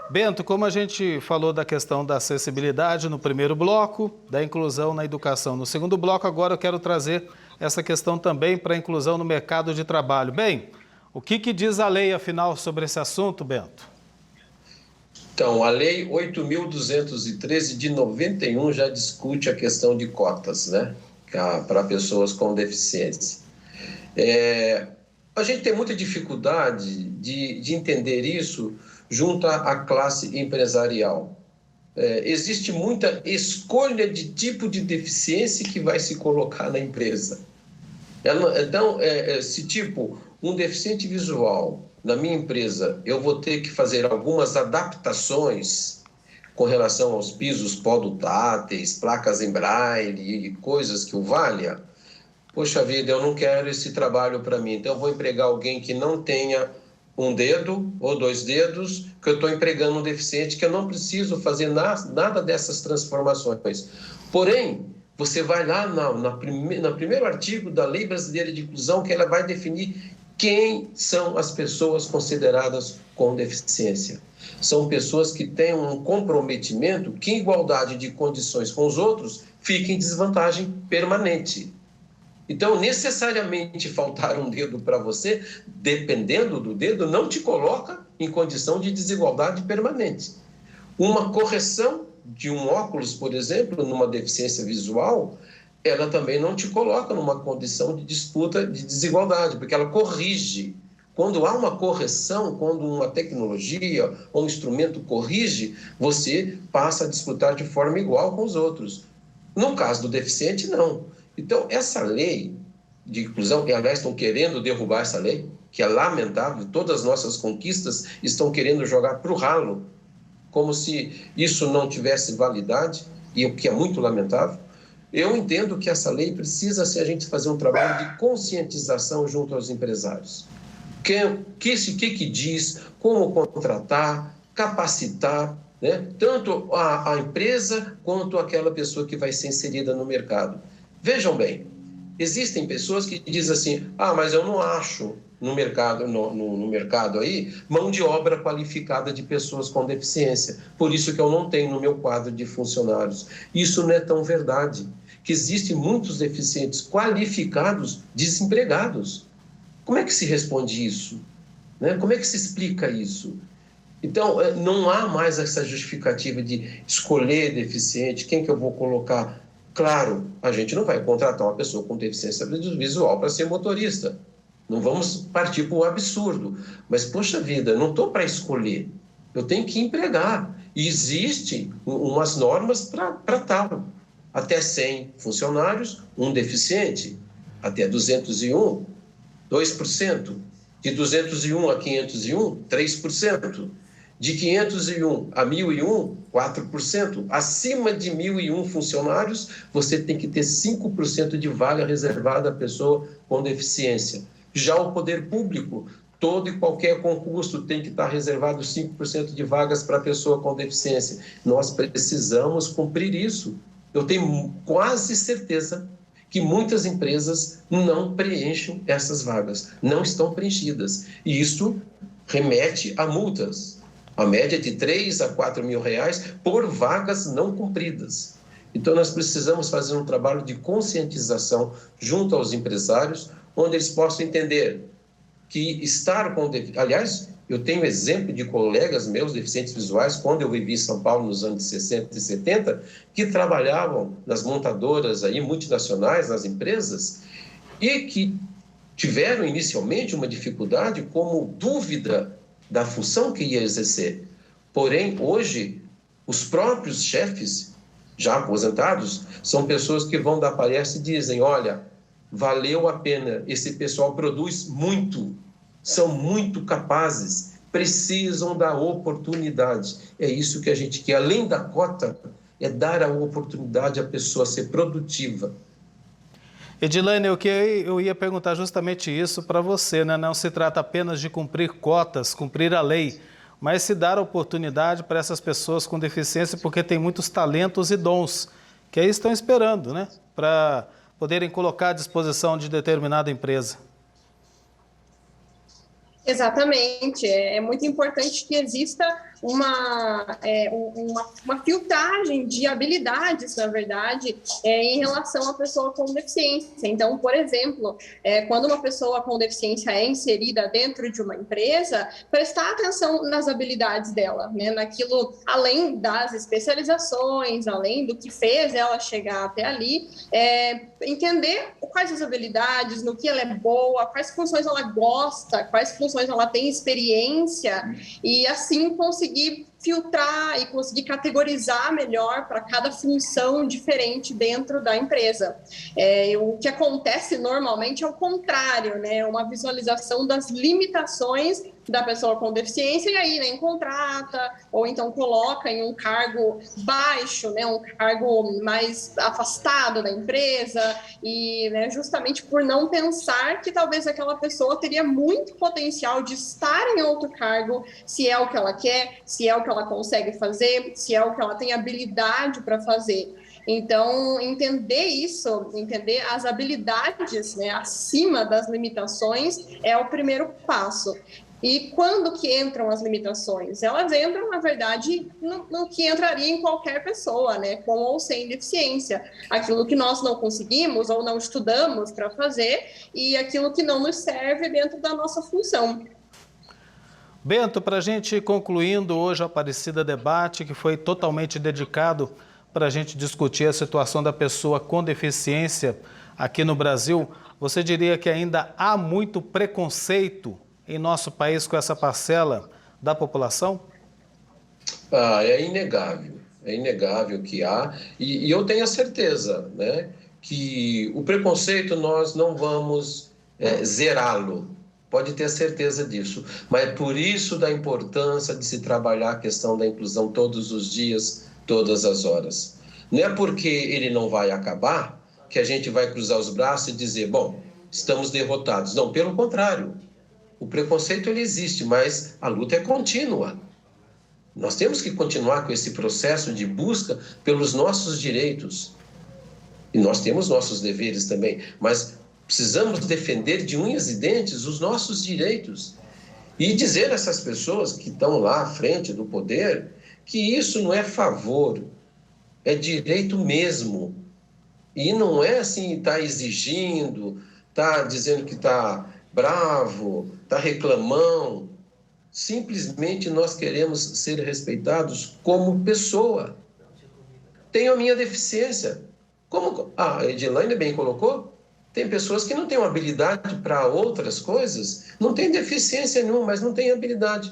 Bento, como a gente falou da questão da acessibilidade no primeiro bloco, da inclusão na educação no segundo bloco, agora eu quero trazer essa questão também para a inclusão no mercado de trabalho. Bem, o que diz a lei, afinal, sobre esse assunto, Bento? Então, a Lei 8.213 de 91 já discute a questão de cotas, né, para pessoas com deficiência. A gente tem muita dificuldade de entender isso junto à classe empresarial. Existe muita escolha de tipo de deficiência que vai se colocar na empresa. Então, se tipo, um deficiente visual, na minha empresa, eu vou ter que fazer algumas adaptações com relação aos pisos podotáteis, placas em braille e coisas que o valha. Poxa vida, eu não quero esse trabalho para mim, então eu vou empregar alguém que não tenha um dedo ou 2 dedos, que eu estou empregando um deficiente, que eu não preciso fazer nada dessas transformações. Porém, você vai lá no primeiro artigo da Lei Brasileira de Inclusão, que ela vai definir quem são as pessoas consideradas com deficiência. São pessoas que têm um comprometimento que, em igualdade de condições com os outros, fica em desvantagem permanente. Então, necessariamente faltar um dedo para você, dependendo do dedo, não te coloca em condição de desigualdade permanente. Uma correção de um óculos, por exemplo, numa deficiência visual, ela também não te coloca numa condição de disputa de desigualdade, porque ela corrige. Quando há uma correção, quando uma tecnologia ou um instrumento corrige, você passa a disputar de forma igual com os outros. No caso do deficiente, não. Então, essa lei de inclusão, e aliás estão querendo derrubar essa lei, que é lamentável, todas as nossas conquistas estão querendo jogar para o ralo, como se isso não tivesse validade, e o que é muito lamentável. Eu entendo que essa lei precisa ser a gente fazer um trabalho de conscientização junto aos empresários. Que diz, como contratar, capacitar, né? Tanto a empresa quanto aquela pessoa que vai ser inserida no mercado. Vejam bem, existem pessoas que dizem assim, mas eu não acho no mercado aí mão de obra qualificada de pessoas com deficiência, por isso que eu não tenho no meu quadro de funcionários. Isso não é tão verdade, que existem muitos deficientes qualificados desempregados. Como é que se responde isso? Né? Como é que se explica isso? Então, não há mais essa justificativa de escolher deficiente, quem que eu vou colocar. Claro, a gente não vai contratar uma pessoa com deficiência visual para ser motorista. Não vamos partir para o absurdo. Mas, poxa vida, não estou para escolher. Eu tenho que empregar. E existem umas normas para tal. Até 100 funcionários, um deficiente. Até 201, 2%. De 201 a 501, 3%. De 501 a 1.001, 4%. Acima de 1.001 funcionários, você tem que ter 5% de vaga reservada à pessoa com deficiência. Já o poder público, todo e qualquer concurso tem que estar reservado 5% de vagas para a pessoa com deficiência. Nós precisamos cumprir isso. Eu tenho quase certeza que muitas empresas não preenchem essas vagas, não estão preenchidas. E isso remete a multas. A média de 3 a 4 mil reais por vagas não cumpridas. Então, nós precisamos fazer um trabalho de conscientização junto aos empresários, onde eles possam entender que estar com... Aliás, eu tenho exemplo de colegas meus deficientes visuais, quando eu vivi em São Paulo nos anos 60 e 70, que trabalhavam nas montadoras aí, multinacionais, nas empresas, e que tiveram inicialmente uma dificuldade como dúvida da função que ia exercer. Porém, hoje, os próprios chefes, já aposentados, são pessoas que vão dar palestra e dizem, olha, valeu a pena, esse pessoal produz muito, são muito capazes, precisam da oportunidade. É isso que a gente quer, além da cota, é dar a oportunidade à pessoa ser produtiva. Edilane, eu ia perguntar justamente isso para você, né? Não se trata apenas de cumprir cotas, cumprir a lei, mas se dar oportunidade para essas pessoas com deficiência, porque tem muitos talentos e dons que aí estão esperando, né? Para poderem colocar à disposição de determinada empresa. Exatamente, é muito importante que exista uma filtragem de habilidades, na verdade, em relação à pessoa com deficiência. Então, por exemplo, quando uma pessoa com deficiência é inserida dentro de uma empresa, prestar atenção nas habilidades dela, né? Naquilo, além das especializações, além do que fez ela chegar até ali, entender quais as habilidades, no que ela é boa, quais funções ela gosta, quais funções ela tem experiência, e assim conseguir filtrar e conseguir categorizar melhor para cada função diferente dentro da empresa. O que acontece normalmente é o contrário, né? Uma visualização das limitações da pessoa com deficiência, e aí nem contrata, ou então coloca em um cargo baixo, né, um cargo mais afastado da empresa, e né, justamente por não pensar que talvez aquela pessoa teria muito potencial de estar em outro cargo, se é o que ela quer, se é o que ela consegue fazer, se é o que ela tem habilidade para fazer. Então, entender isso, entender as habilidades, né, acima das limitações, é o primeiro passo. E quando que entram as limitações? Elas entram, na verdade, no que entraria em qualquer pessoa, né? Com ou sem deficiência. Aquilo que nós não conseguimos ou não estudamos para fazer, e aquilo que não nos serve dentro da nossa função. Bento, para a gente ir concluindo hoje o Aparecida Debate, que foi totalmente dedicado para a gente discutir a situação da pessoa com deficiência aqui no Brasil, você diria que ainda há muito preconceito em nosso país com essa parcela da população? É inegável que há, e eu tenho a certeza, né, que o preconceito nós não vamos zerá-lo, pode ter certeza disso, mas é por isso da importância de se trabalhar a questão da inclusão todos os dias, todas as horas. Não é porque ele não vai acabar que a gente vai cruzar os braços e dizer, bom, estamos derrotados. Não, pelo contrário. O preconceito ele existe, mas a luta é contínua. Nós temos que continuar com esse processo de busca pelos nossos direitos. E nós temos nossos deveres também, mas precisamos defender de unhas e dentes os nossos direitos. E dizer a essas pessoas que estão lá à frente do poder que isso não é favor, é direito mesmo. E não é assim, tá exigindo, tá dizendo que tá bravo, tá reclamão. Simplesmente nós queremos ser respeitados como pessoa. Tenho a minha deficiência. Como a Edilaine bem colocou, tem pessoas que não têm uma habilidade para outras coisas, não tem deficiência nenhuma, mas não tem habilidade.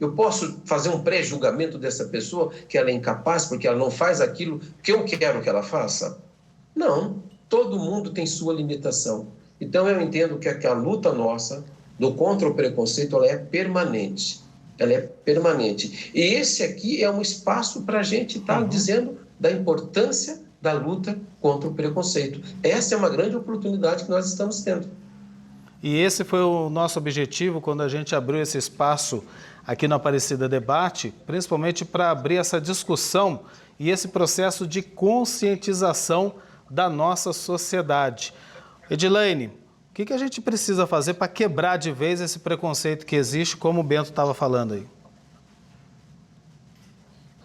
Eu posso fazer um pré-julgamento dessa pessoa, que ela é incapaz porque ela não faz aquilo que eu quero que ela faça? Não, todo mundo tem sua limitação. Então, eu entendo que a luta nossa do contra o preconceito ela é permanente. Ela é permanente. E esse aqui é um espaço para a gente estar dizendo da importância da luta contra o preconceito. Essa é uma grande oportunidade que nós estamos tendo. E esse foi o nosso objetivo quando a gente abriu esse espaço aqui no Aparecida Debate, principalmente para abrir essa discussão e esse processo de conscientização da nossa sociedade. Edilaine, o que a gente precisa fazer para quebrar de vez esse preconceito que existe, como o Bento estava falando aí?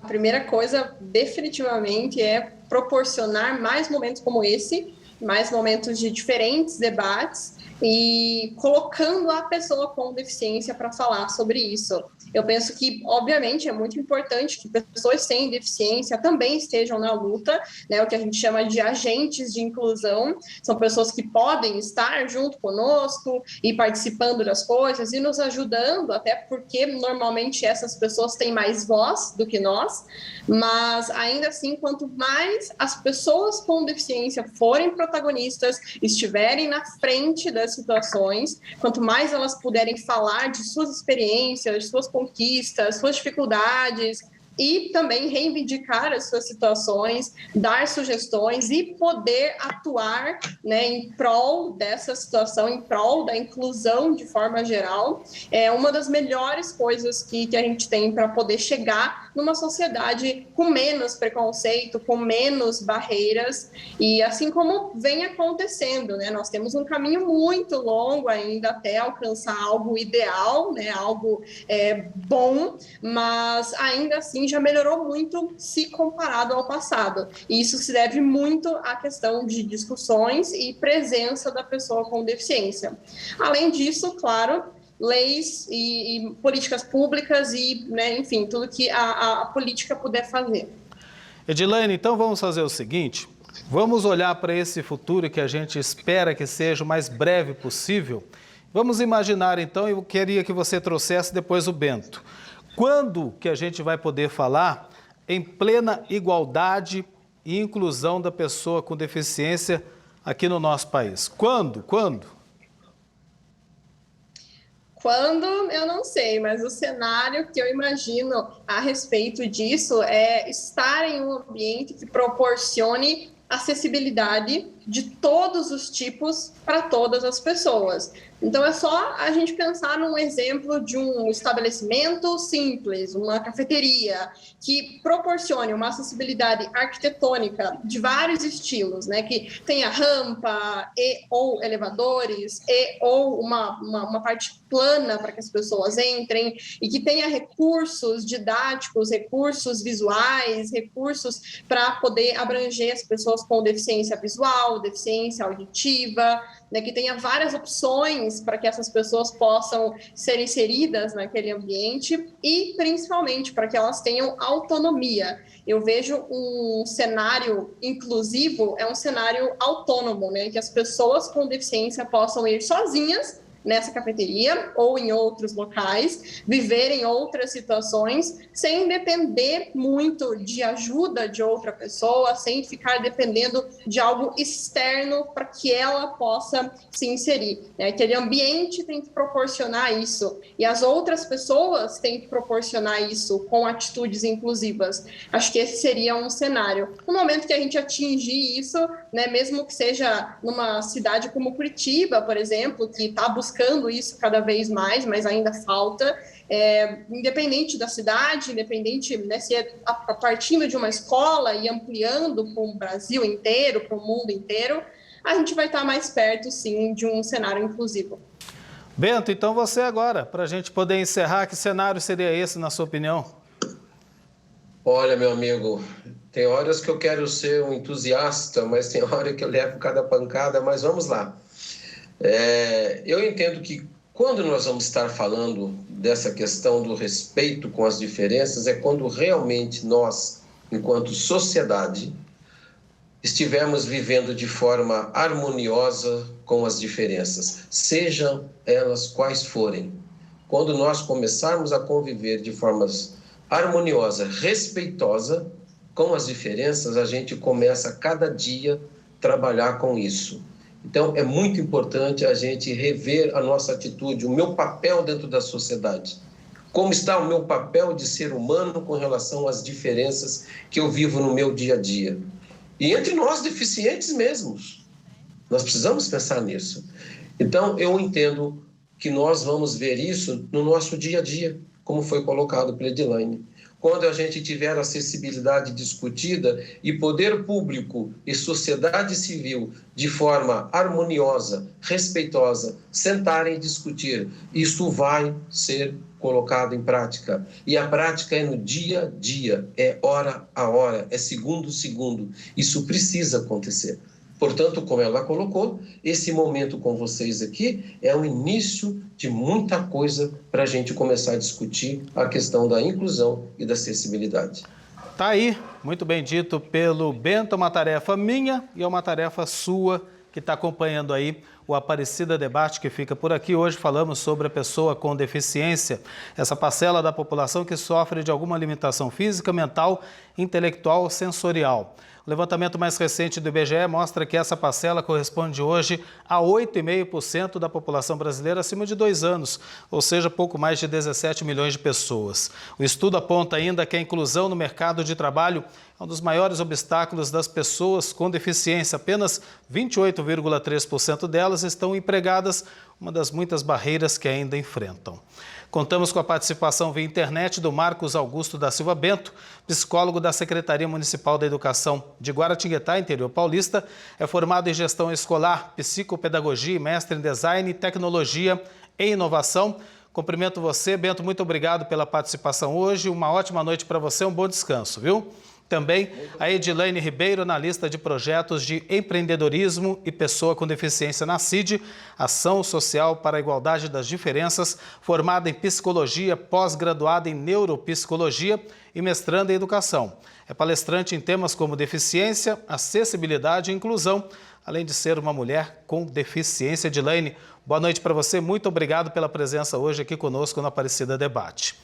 A primeira coisa, definitivamente, é proporcionar mais momentos como esse, mais momentos de diferentes debates e colocando a pessoa com deficiência para falar sobre isso. Eu penso que, obviamente, é muito importante que pessoas sem deficiência também estejam na luta, né, o que a gente chama de agentes de inclusão. São pessoas que podem estar junto conosco e participando das coisas e nos ajudando, até porque normalmente essas pessoas têm mais voz do que nós, mas ainda assim, quanto mais as pessoas com deficiência forem protagonistas, estiverem na frente das situações, quanto mais elas puderem falar de suas experiências, de suas conquistas, suas dificuldades, e também reivindicar as suas situações, dar sugestões e poder atuar, né, em prol dessa situação, em prol da inclusão de forma geral. É uma das melhores coisas que a gente tem para poder chegar numa sociedade com menos preconceito, com menos barreiras, e assim como vem acontecendo, né, nós temos um caminho muito longo ainda até alcançar algo ideal, né, algo bom, mas ainda assim já melhorou muito se comparado ao passado. E isso se deve muito à questão de discussões e presença da pessoa com deficiência. Além disso, claro, leis e políticas públicas e, né, enfim, tudo que a política puder fazer. Edilane, então vamos fazer o seguinte, vamos olhar para esse futuro que a gente espera que seja o mais breve possível. Vamos imaginar então, eu queria que você trouxesse depois o Bento. Quando que a gente vai poder falar em plena igualdade e inclusão da pessoa com deficiência aqui no nosso país? Quando? Quando, eu não sei, mas o cenário que eu imagino a respeito disso é estar em um ambiente que proporcione acessibilidade de todos os tipos para todas as pessoas. Então, é só a gente pensar num exemplo de um estabelecimento simples, uma cafeteria, que proporcione uma acessibilidade arquitetônica de vários estilos, né? Que tenha rampa ou elevadores ou uma parte plana para que as pessoas entrem e que tenha recursos didáticos, recursos visuais, recursos para poder abranger as pessoas com deficiência visual, deficiência auditiva, né, que tenha várias opções para que essas pessoas possam ser inseridas naquele ambiente e, principalmente, para que elas tenham autonomia. Eu vejo um cenário inclusivo, é um cenário autônomo, né, que as pessoas com deficiência possam ir sozinhas nessa cafeteria ou em outros locais, viver em outras situações sem depender muito de ajuda de outra pessoa, sem ficar dependendo de algo externo para que ela possa se inserir. Aquele ambiente tem que proporcionar isso e as outras pessoas têm que proporcionar isso com atitudes inclusivas. Acho que esse seria um cenário. No momento que a gente atingir isso, né, mesmo que seja numa cidade como Curitiba, por exemplo, que está buscando isso cada vez mais, mas ainda falta, independente da cidade, independente, né, se é partindo de uma escola e ampliando para o Brasil inteiro, para o mundo inteiro, a gente vai estar mais perto, sim, de um cenário inclusivo. Bento, então você agora, para a gente poder encerrar, que cenário seria esse, na sua opinião? Olha, meu amigo, tem horas que eu quero ser um entusiasta, mas tem hora que eu levo cada pancada, mas vamos lá. Eu entendo que quando nós vamos estar falando dessa questão do respeito com as diferenças é quando realmente nós, enquanto sociedade, estivermos vivendo de forma harmoniosa com as diferenças, sejam elas quais forem. Quando nós começarmos a conviver de forma harmoniosa, respeitosa com as diferenças, a gente começa a cada dia trabalhar com isso. Então, é muito importante a gente rever a nossa atitude, o meu papel dentro da sociedade. Como está o meu papel de ser humano com relação às diferenças que eu vivo no meu dia a dia. E entre nós, deficientes mesmos. Nós precisamos pensar nisso. Então, eu entendo que nós vamos ver isso no nosso dia a dia, como foi colocado pela Edilane. Quando a gente tiver acessibilidade discutida e poder público e sociedade civil de forma harmoniosa, respeitosa, sentarem e discutir, isso vai ser colocado em prática. E a prática é no dia a dia, é hora a hora, é segundo a segundo. Isso precisa acontecer. Portanto, como ela colocou, esse momento com vocês aqui é o início de muita coisa para a gente começar a discutir a questão da inclusão e da acessibilidade. Tá aí, muito bem dito pelo Bento, uma tarefa minha e é uma tarefa sua que está acompanhando aí o Aparecida Debate, que fica por aqui. Hoje falamos sobre a pessoa com deficiência, essa parcela da população que sofre de alguma limitação física, mental, intelectual ou sensorial. O levantamento mais recente do IBGE mostra que essa parcela corresponde hoje a 8,5% da população brasileira acima de 2 anos, ou seja, pouco mais de 17 milhões de pessoas. O estudo aponta ainda que a inclusão no mercado de trabalho é um dos maiores obstáculos das pessoas com deficiência. Apenas 28,3% delas estão empregadas, uma das muitas barreiras que ainda enfrentam. Contamos com a participação via internet do Marcos Augusto da Silva Bento, psicólogo da Secretaria Municipal da Educação de Guaratinguetá, interior paulista. É formado em gestão escolar, psicopedagogia e mestre em design, tecnologia e inovação. Cumprimento você, Bento, muito obrigado pela participação hoje. Uma ótima noite para você, um bom descanso, viu? Também a Edilene Ribeiro, analista de projetos de empreendedorismo e pessoa com deficiência na CID, Ação Social para a Igualdade das Diferenças, formada em psicologia, pós-graduada em neuropsicologia e mestranda em educação. É palestrante em temas como deficiência, acessibilidade e inclusão, além de ser uma mulher com deficiência. Edilene, boa noite para você, muito obrigado pela presença hoje aqui conosco no Aparecida Debate.